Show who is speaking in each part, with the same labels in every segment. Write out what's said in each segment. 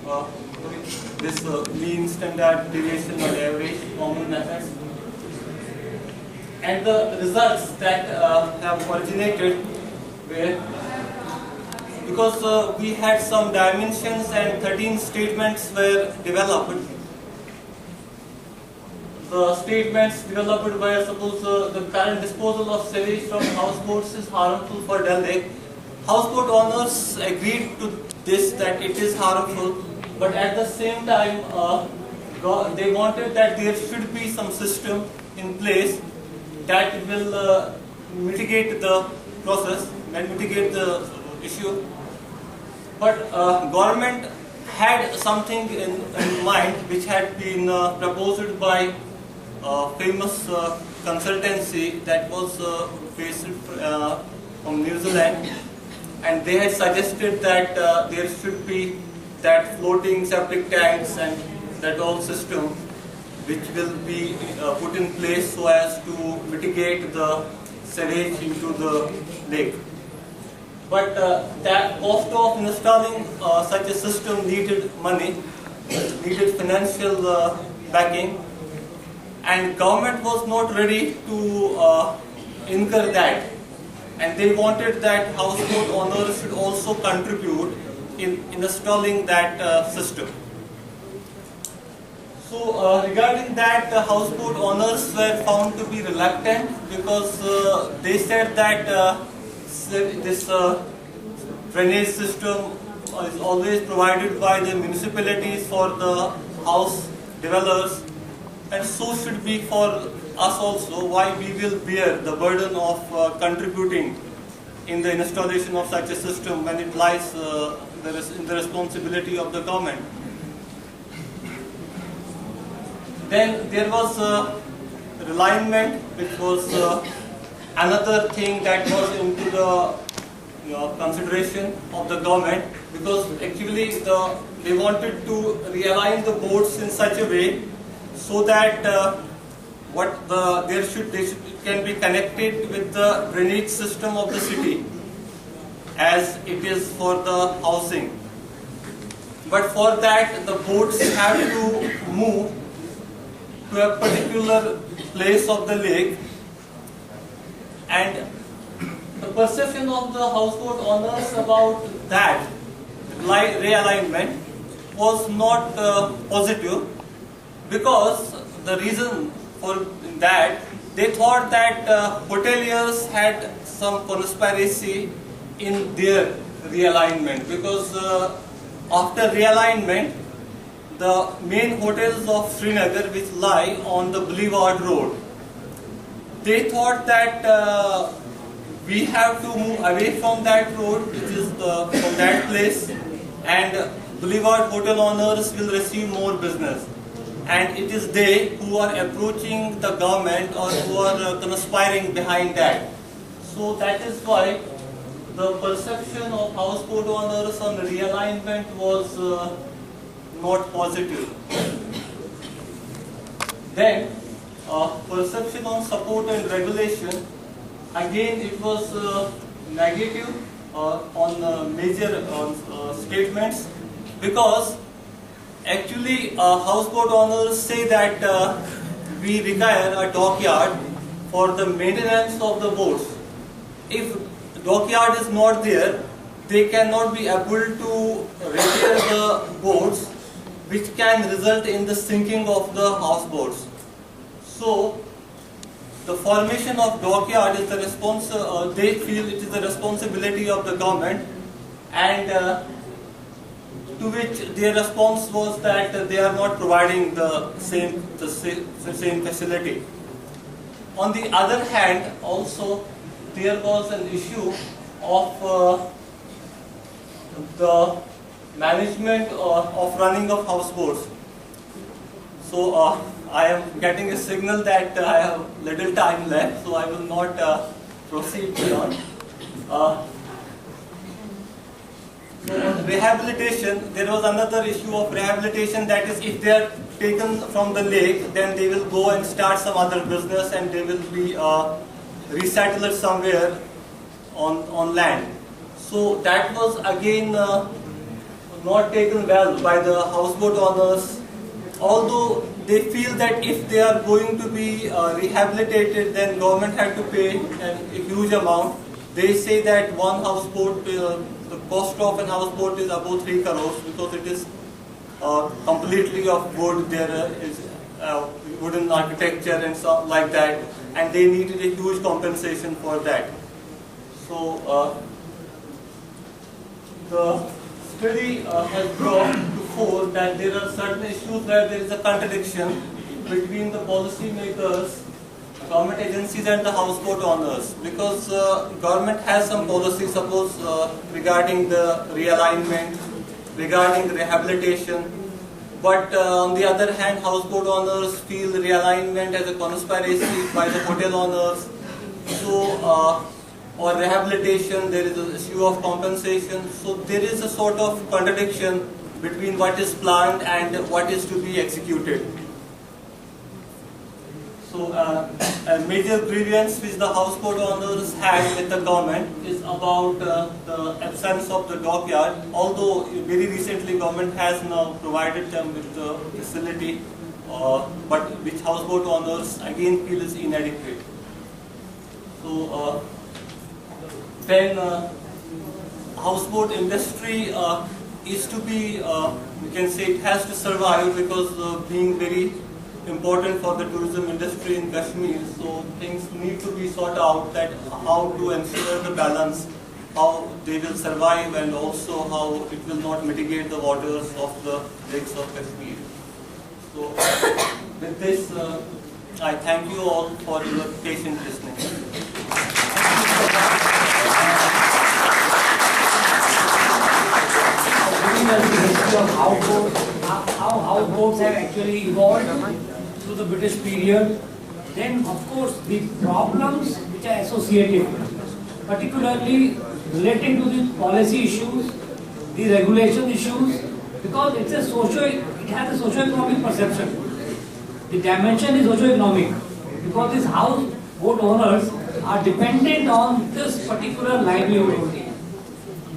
Speaker 1: uh, this mean, standard deviation, or average common methods, and the results that have originated were, because we had some dimensions and 13 statements were developed. The statements developed by, suppose, the current disposal of sewage from houseboats is harmful for Dal Lake. Houseboat owners agreed to this, that it is harmful, but at the same time they wanted that there should be some system in place that will mitigate the process and mitigate the issue. But government had something in mind which had been proposed by famous consultancy that was based from New Zealand, and they had suggested that there should be that floating septic tanks and that whole system which will be put in place so as to mitigate the sewage into the lake. But that cost of installing such a system needed money, needed financial backing, and government was not ready to incur that, and they wanted that houseboat owners should also contribute in installing that system. So regarding that, houseboat owners were found to be reluctant, because they said that this drainage system is always provided by the municipalities for the house developers, and so should be for us also. Why we will bear the burden of contributing in the installation of such a system when it lies in the responsibility of the government? Then there was realignment, which was another thing that was into the consideration of the government, because actually they wanted to realign the boards in such a way so that they can be connected with the drainage system of the city as it is for the housing. But for that, the boards have to move to a particular place of the lake, and the perception of the houseboat owners about that realignment was not positive, because the reason for that, they thought that hoteliers had some conspiracy in their realignment, because after realignment, the main hotels of Srinagar, which lie on the Boulevard Road, they thought that we have to move away from that road, which is from that place, and Boulevard hotel owners will receive more business. And it is they who are approaching the government, or who are conspiring behind that. So that is why the perception of houseboat owners on realignment was not positive. Then perception on support and regulation, again it was negative on major statements, because actually houseboat owners say that we require a dockyard for the maintenance of the boats. If dockyard is not there, they cannot be able to repair the boats, which can result in the sinking of the houseboats. So the formation of dockyard is the they feel it is the responsibility of the government, and to which their response was that they are not providing the same facility. On the other hand, also there was an issue of the management of running of houseboats. So I am getting a signal that I have little time left, so I will not proceed beyond. So on rehabilitation, there was another issue of rehabilitation, that is, if they are taken from the lake, then they will go and start some other business, and they will be resettled somewhere on land. So that was again not taken well by the houseboat owners. Although they feel that if they are going to be rehabilitated, then government had to pay a huge amount. They say that one houseboat, the cost of an houseboat is about 3 crores because it is completely of wood. There is wooden architecture and stuff like that, and they needed a huge compensation for that. So the study has brought to fore that there are certain issues where there is a contradiction between the policy makers, government agencies and the houseboat owners, because government has some policies, suppose regarding the realignment, regarding rehabilitation, but on the other hand houseboat owners feel realignment as a conspiracy by the hotel owners. So or rehabilitation, there is an issue of compensation. So there is a sort of contradiction between what is planned and what is to be executed. So a major grievance which the houseboat owners had with the government is about the absence of the dockyard. Although very recently government has now provided them with the facility, but which houseboat owners again feel is inadequate. So then houseboat industry is to be, we can say it has to survive because being very important for the tourism industry in Kashmir, so things need to be sorted out, that how to ensure the balance, how they will survive and also how it will not mitigate the waters of the lakes of Kashmir. So with this, I thank you all for your patient listening.
Speaker 2: Giving us the history of how houseboats have actually evolved through the British period. Then, of course, the problems which are associated, particularly relating to the policy issues, the regulation issues, because it has a socio-economic perception. The dimension is socio-economic because these houseboat owners are dependent on this particular livelihood.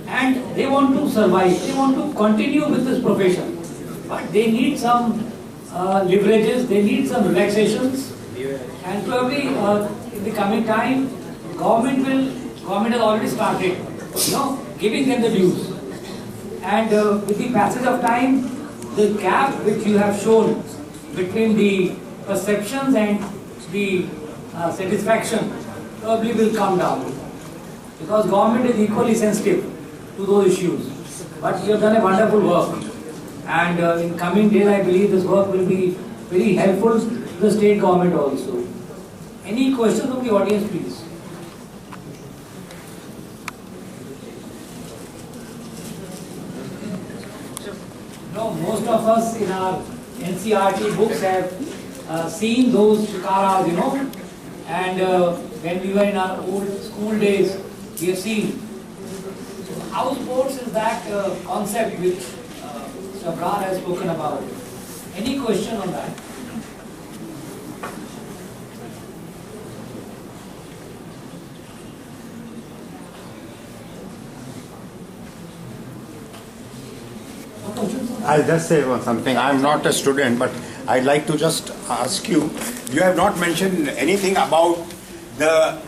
Speaker 2: And they want to survive, they want to continue with this profession. But they need some leverages, they need some relaxations. And probably in the coming time, government has already started, giving them the dues. And with the passage of time, the gap which you have shown between the perceptions and the satisfaction probably will come down. Because government is equally sensitive to those issues. But you have done a wonderful work. And in coming days, I believe this work will be very helpful to the state government also. Any questions from the audience, please? No, most of us in our NCERT books have seen those shikaras, and when we were in our old school days, we have seen. Houseboats is that concept which Mr. Abrar has spoken about. Any question on that?
Speaker 3: I'll just say something. I'm not a student, but I'd like to just ask you, you have not mentioned anything about the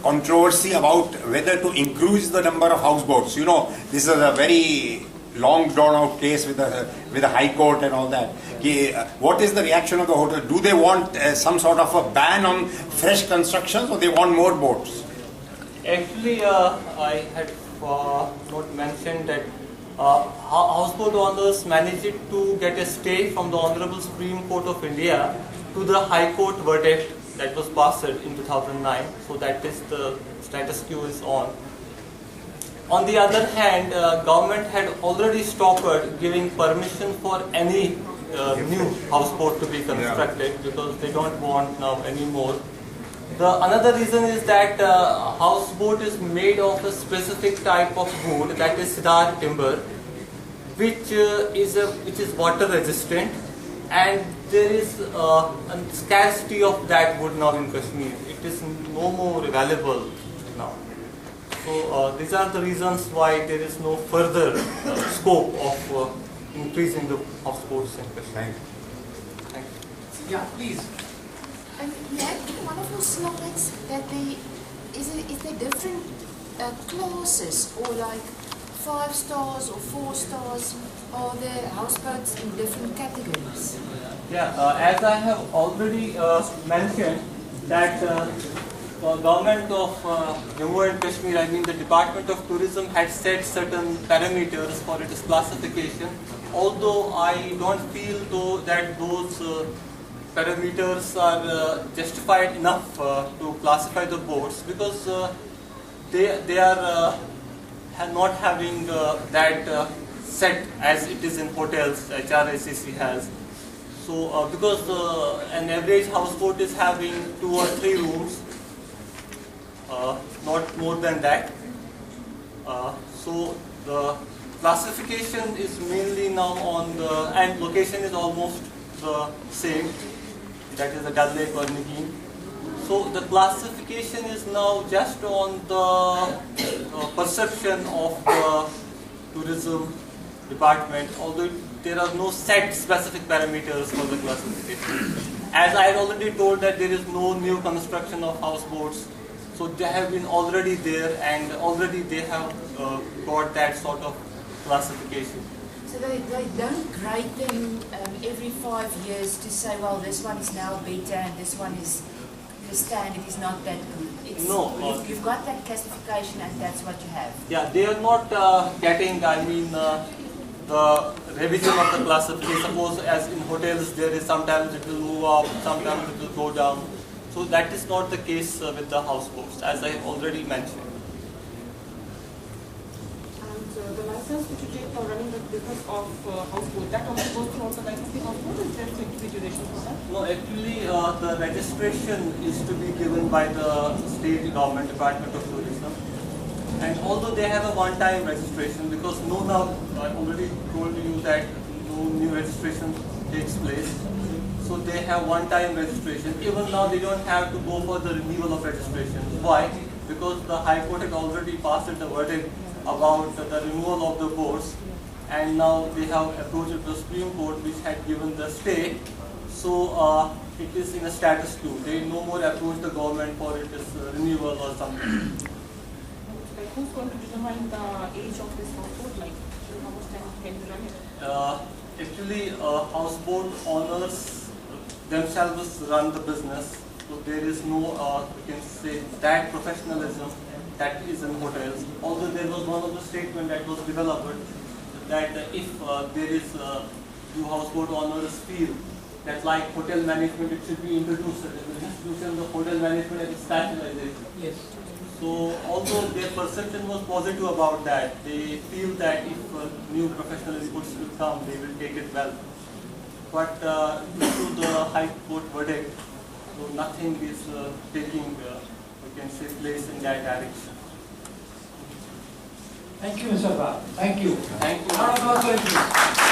Speaker 3: controversy about whether to increase the number of houseboats. This is a very long drawn out case with the High Court and all that. What is the reaction of the hotel? Do they want some sort of a ban on fresh constructions, or they want more boats?
Speaker 1: Actually, I had not mentioned that houseboat owners managed to get a stay from the Honorable Supreme Court of India to the High Court verdict that was passed in 2009. So that is the status quo is on. On the other hand, government had already stopped giving permission for any new houseboat to be constructed because they don't want now anymore. Another reason is that houseboat is made of a specific type of wood, that is cedar timber, which is water resistant, and there is a scarcity of that wood now in Kashmir. It is no more available now. So these are the reasons why there is no further scope of increasing the house sports in Kashmir. Thank you.
Speaker 2: Yeah, please.
Speaker 4: And we had in one of your slides that is there different classes or like 5 stars or 4 stars, or the houseboats in different categories?
Speaker 1: Yeah, as I have already mentioned that the government of Jammu and Kashmir, I mean the Department of Tourism, had set certain parameters for its classification. Although I don't feel though that those parameters are justified enough to classify the boats, because they are not having that set as it is in hotels, HRICC has. So because an average houseboat is having 2 or 3 rooms, not more than that. So the classification is mainly now on the, and location is almost the same, that is the Dal Lake or Nagin. So the classification is now just on the perception of the tourism department, although there are no set specific parameters for the classification. As I had already told that there is no new construction of houseboats, so they have been already there and already they have got that sort of classification.
Speaker 4: So they don't grade them every 5 years to say, well, this one is now better and this one is, the standard is not that good. It's,
Speaker 1: No.
Speaker 4: You've got that classification and that's what you have.
Speaker 1: Yeah, they are not getting, I mean, the revision of the classification. Suppose as in hotels, there is sometimes it will move up, sometimes it will go down. So that is not the case with the houseboats, as I already mentioned.
Speaker 5: And the license which you take for running the business of houseboat, that also goes through also license the houseboat, or is there going to be duration for that?
Speaker 1: No, actually, the registration is to be given by the state government, Department of Tourism. And although they have a one-time registration, because no now, I already told you that no new registration takes place. So they have one-time registration. Even now they don't have to go for the renewal of registration. Why? Because the High Court had already passed the verdict about the renewal of the boards, and now they have approached the Supreme Court, which had given the stay. So it is in a status quo. They no more approach the government for its renewal or something.
Speaker 5: Like who's going to determine the age of this houseboat? Like how much time can you run it?
Speaker 1: Actually, houseboat owners themselves run the business, so there is no, you can say, that professionalism that is in hotels. Although there was one of the statement that was developed that if there is, do houseboat owners feel that like hotel management, it should be introduced as an institution, the hotel management as a specialization.
Speaker 2: Yes.
Speaker 1: So although their perception was positive about that, they feel that if new professional inputs will come, they will take it well. But due to the High Court verdict, so nothing is taking, we can say, place in that direction.
Speaker 2: Thank you, Mr. Bhatt. Thank you.
Speaker 1: Thank you.
Speaker 2: Round of applause, please.